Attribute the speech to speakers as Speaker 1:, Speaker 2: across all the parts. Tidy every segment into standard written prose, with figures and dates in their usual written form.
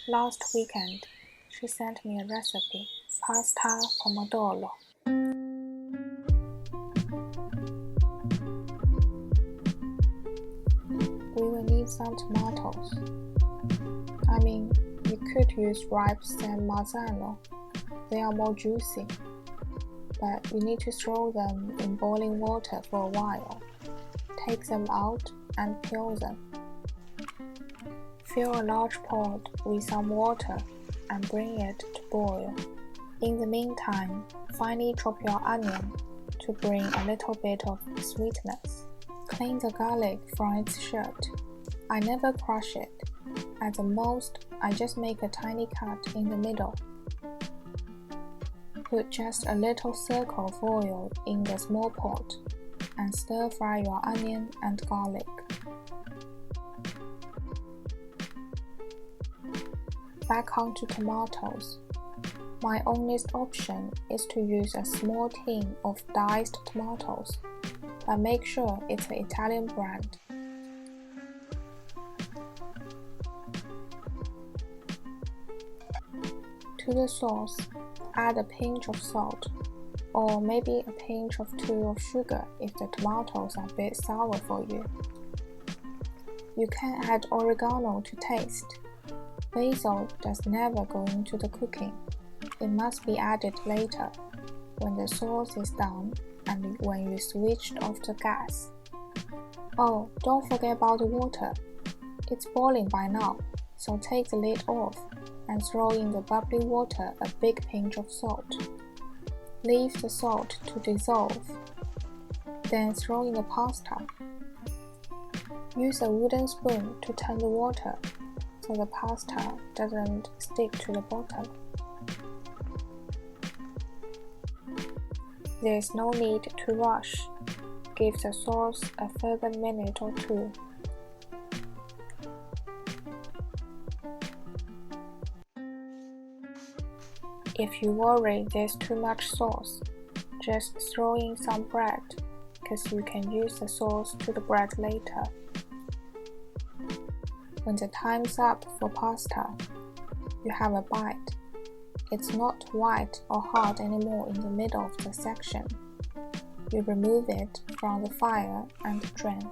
Speaker 1: Last weekend, she sent me a recipe, pasta Pomodoro. We will need some tomatoes. You could use ripe San Marzano. They are more juicy. But you need to throw them in boiling water for a while. Take them out and peel them. Fill a large pot with some water and bring it to boil. In the meantime, finely chop your onion to bring a little bit of sweetness. Clean the garlic from its shoot. I never crush it. At the most, I just make a tiny cut in the middle. Put just a little circle of oil in the small pot and stir fry your onion and garlic. Back onto tomatoes. My honest option is to use a small tin of diced tomatoes, but make sure it's the Italian brand. To the sauce, add a pinch of salt, or maybe a pinch or two of sugar if the tomatoes are a bit sour for you. You can add oregano to taste. Basil does never go into the cooking. It must be added later, when the sauce is done and when you switched off the gas. Oh, don't forget about the water. It's boiling by now, so take the lid off and throw in the bubbling water a big pinch of salt. Leave the salt to dissolve. Then throw in the pasta. Use a wooden spoon to turn the water so the pasta doesn't stick to the bottom. There is no need to rush. Give the sauce a further minute or two. If you worry there's too much sauce, just throw in some bread, because you can use the sauce to the bread later. When the time's up for pasta, you have a bite. It's not white or hard anymore in the middle of the section. You remove it from the fire and drain.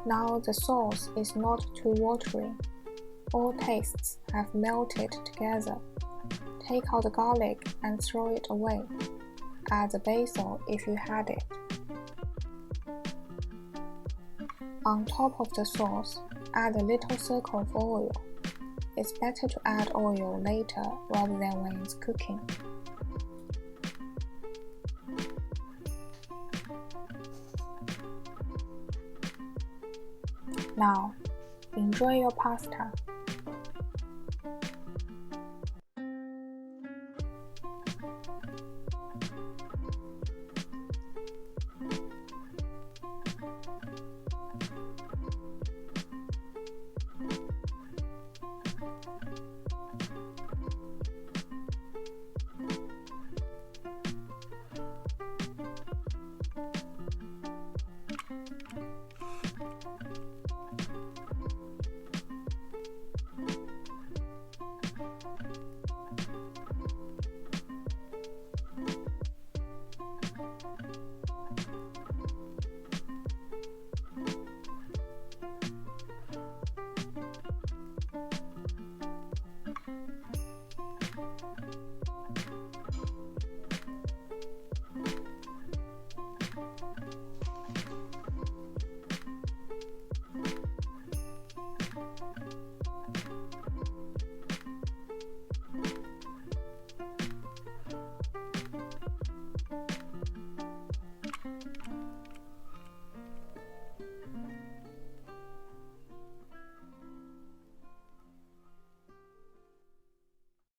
Speaker 1: Now the sauce is not too watery. All tastes have melted together. Take out the garlic and throw it away. Add the basil if you had it. On top of the sauce, add a little circle of oil. It's better to add oil later rather than when it's cooking. Now, enjoy your pasta.